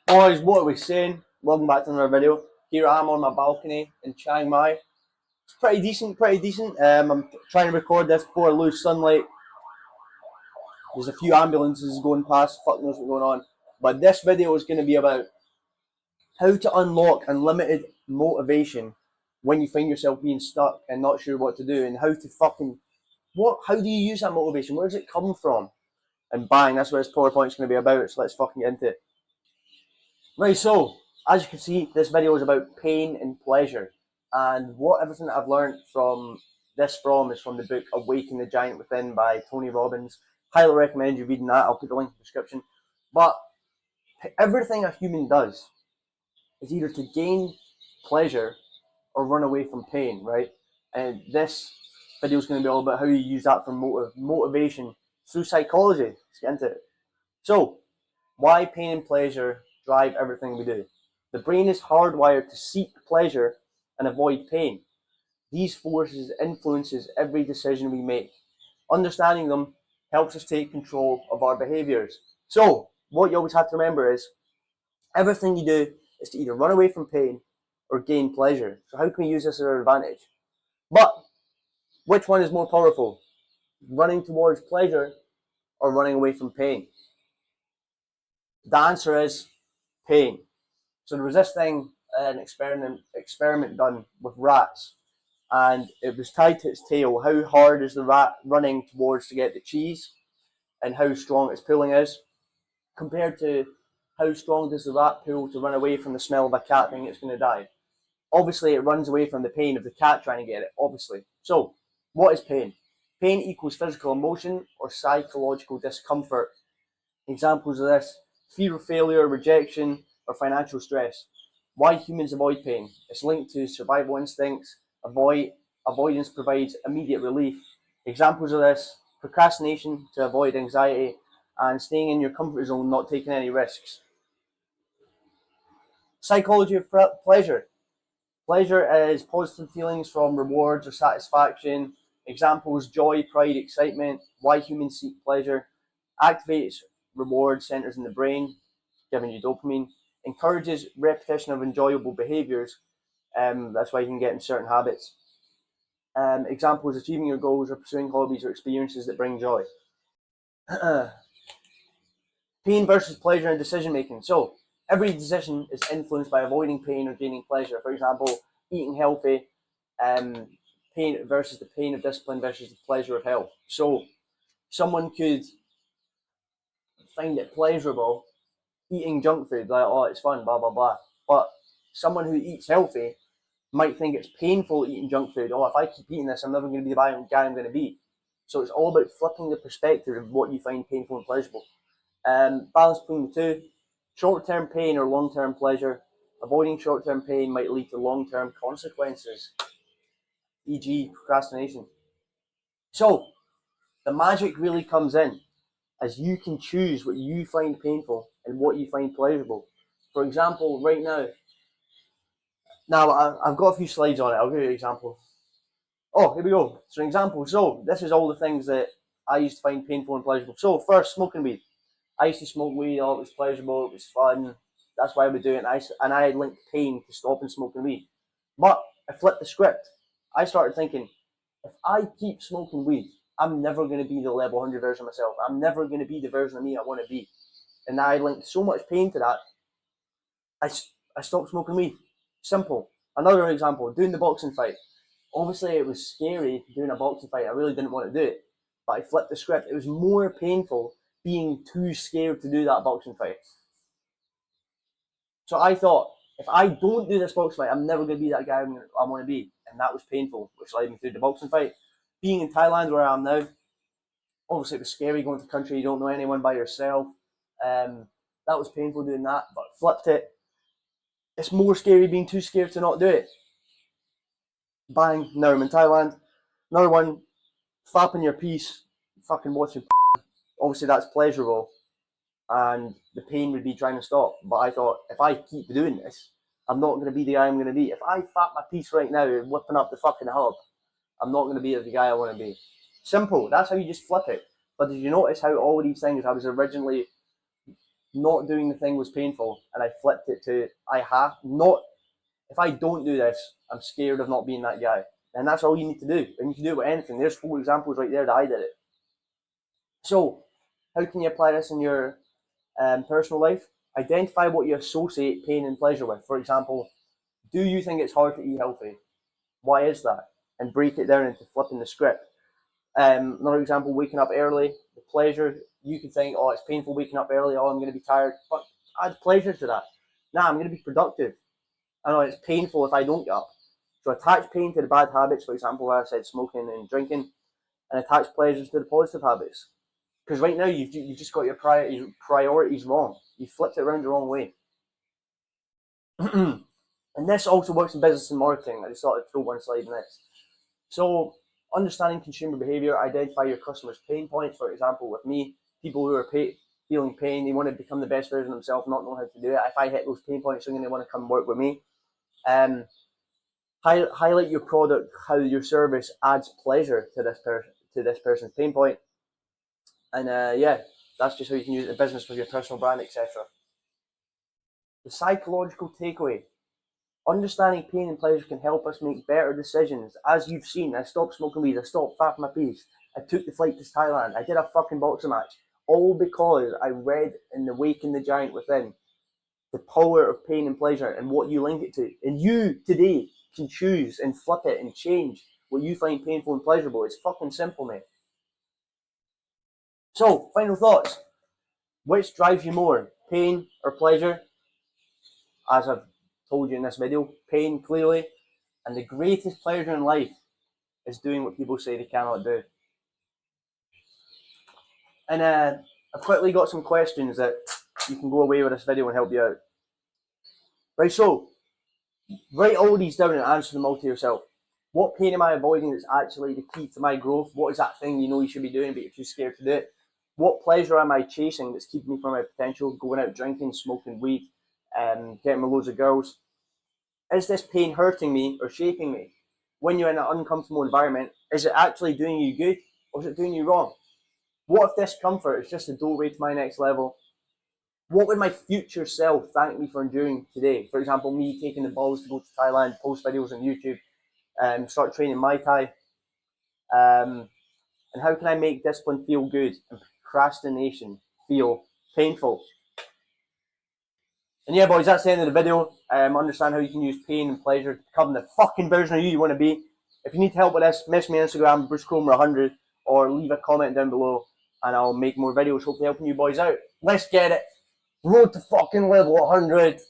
Boys, what are we saying? Welcome back to another video. Here I am on my balcony in Chiang Mai. It's pretty decent, pretty decent. I'm trying to record this before I lose sunlight. There's a few ambulances going past, fuck knows what's going on. But this video is going to be about how to unlock unlimited motivation when you find yourself being stuck and not sure what to do, and how to how do you use that motivation? Where does it come from? And bang, that's what this PowerPoint's going to be about, so let's fucking get into it. Right, so as you can see, this video is about pain and pleasure, and everything that I've learned from this is from the book Awaken the Giant Within by Tony Robbins. Highly recommend you reading that. I'll put the link in the description. But everything a human does is either to gain pleasure or run away from pain, right? And this video is going to be all about how you use that for motivation through psychology. Let's get into it. So, why pain and pleasure drive everything we do? The brain is hardwired to seek pleasure and avoid pain. These forces influences every decision we make. Understanding them helps us take control of our behaviors. So, what you always have to remember is everything you do is to either run away from pain or gain pleasure. So how can we use this as our advantage? But which one is more powerful? Running towards pleasure or running away from pain? The answer is pain. So there was this thing, an experiment done with rats, and it was tied to its tail. How hard is the rat running towards to get the cheese, and how strong its pulling is, compared to how strong does the rat pull to run away from the smell of a cat thinking it's going to die. Obviously, it runs away from the pain of the cat trying to get it, obviously. So, what is pain? Pain equals physical emotion or psychological discomfort. Examples of this: fear of failure, rejection, or financial stress. Why humans avoid pain? It's linked to survival instincts. Avoidance provides immediate relief. Examples of this: procrastination to avoid anxiety, and staying in your comfort zone, not taking any risks. Psychology of pleasure. Pleasure is positive feelings from rewards or satisfaction. Examples: joy, pride, excitement. Why humans seek pleasure: activates reward centers in the brain, giving you dopamine. Encourages repetition of enjoyable behaviors. That's why you can get in certain habits. Examples: achieving your goals or pursuing hobbies or experiences that bring joy. Pain versus pleasure in decision making. So every decision is influenced by avoiding pain or gaining pleasure. For example, eating healthy, pain versus the pain of discipline versus the pleasure of health. So someone could find it pleasurable eating junk food, like, oh, it's fun, blah blah blah. But someone who eats healthy might think it's painful eating junk food. Oh, if I keep eating this, I'm never going to be the guy I'm going to be. So it's all about flipping the perspective of what you find painful and pleasurable. Balance between the two. Short-term pain or long-term pleasure. Avoiding short-term pain might lead to long-term consequences, e.g. procrastination. So the magic really comes in as you can choose what you find painful and what you find pleasurable. For example, right now I've got a few slides on it. I'll give you an example. Oh, here we go. So an example. So this is all the things that I used to find painful and pleasurable. So first, smoking weed. I used to smoke weed. Oh, it was pleasurable. It was fun. That's why I would do it. And I linked pain to stopping smoking weed. But I flipped the script. I started thinking, if I keep smoking weed, I'm never going to be the level 100 version of myself. I'm never going to be the version of me I want to be. And I linked so much pain to that, I stopped smoking weed. Simple. Another example, doing the boxing fight. Obviously, it was scary doing a boxing fight. I really didn't want to do it. But I flipped the script. It was more painful being too scared to do that boxing fight. So I thought, if I don't do this boxing fight, I'm never going to be that guy I want to be. And that was painful, which led me through the boxing fight. Being in Thailand, where I am now, obviously it was scary going to the country. You don't know anyone by yourself. That was painful doing that, but flipped it. It's more scary being too scared to not do it. Bang, now I'm in Thailand. Another one, flapping your piece, fucking watching. Obviously that's pleasurable, and the pain would be trying to stop. But I thought, if I keep doing this, I'm not going to be the guy I'm going to be. If I flap my piece right now and whipping up the fucking hub, I'm not going to be the guy I want to be. Simple. That's how you just flip it. But did you notice how all these things I was originally not doing the thing was painful, and I flipped it to I have not. If I don't do this, I'm scared of not being that guy. And that's all you need to do. And you can do it with anything. There's 4 examples right there that I did it. So, how can you apply this in your personal life? Identify what you associate pain and pleasure with. For example, do you think it's hard to eat healthy? Why is that? And break it down into flipping the script. Another example, waking up early. The pleasure, you could think, oh, it's painful waking up early. Oh, I'm going to be tired. But add pleasure to that. Nah, I'm going to be productive. I know it's painful if I don't get up. So attach pain to the bad habits, for example, where I said smoking and drinking, and attach pleasures to the positive habits. Because right now you've just got your priorities wrong. You flipped it around the wrong way. And this also works in business and marketing. I just thought I'd throw one slide in this. So understanding consumer behavior, identify your customers' pain points. For example, with me, people who are feeling pain, they want to become the best version of themselves, not know how to do it. If I hit those pain points, they're going to want to come work with me. Highlight your product, how your service adds pleasure to this person's pain point, and that's just how you can use it in business with your personal brand, etc. The psychological takeaway: understanding pain and pleasure can help us make better decisions. As you've seen, I stopped smoking weed, I stopped fapping my piece, I took the flight to Thailand, I did a fucking boxing match, all because I read in Awaken the Giant Within the power of pain and pleasure and what you link it to. And you today can choose and flip it and change what you find painful and pleasurable. It's fucking simple, mate. So, final thoughts. Which drives you more, pain or pleasure? As I've told you in this video, pain clearly. And the greatest pleasure in life is doing what people say they cannot do. And I've quickly got some questions that you can go away with this video and help you out. Right, so write all these down and answer them all to yourself. What pain am I avoiding that's actually the key to my growth? What is that thing you know you should be doing but you're too scared to do it? What pleasure am I chasing that's keeping me from my potential? Going out drinking, smoking weed, getting with loads of girls. Is this pain hurting me or shaping me? When you're in an uncomfortable environment, is it actually doing you good or is it doing you wrong? What if discomfort is just a doorway to my next level? What would my future self thank me for enduring today? For example, me taking the balls to go to Thailand, post videos on YouTube, start training Muay Thai. And how can I make discipline feel good and procrastination feel painful? And yeah, boys, that's the end of the video. Understand how you can use pain and pleasure to become the fucking version of you want to be. If you need help with this, message me on Instagram, BruceCromer100, or leave a comment down below, and I'll make more videos, hopefully helping you boys out. Let's get it. Road to fucking level 100.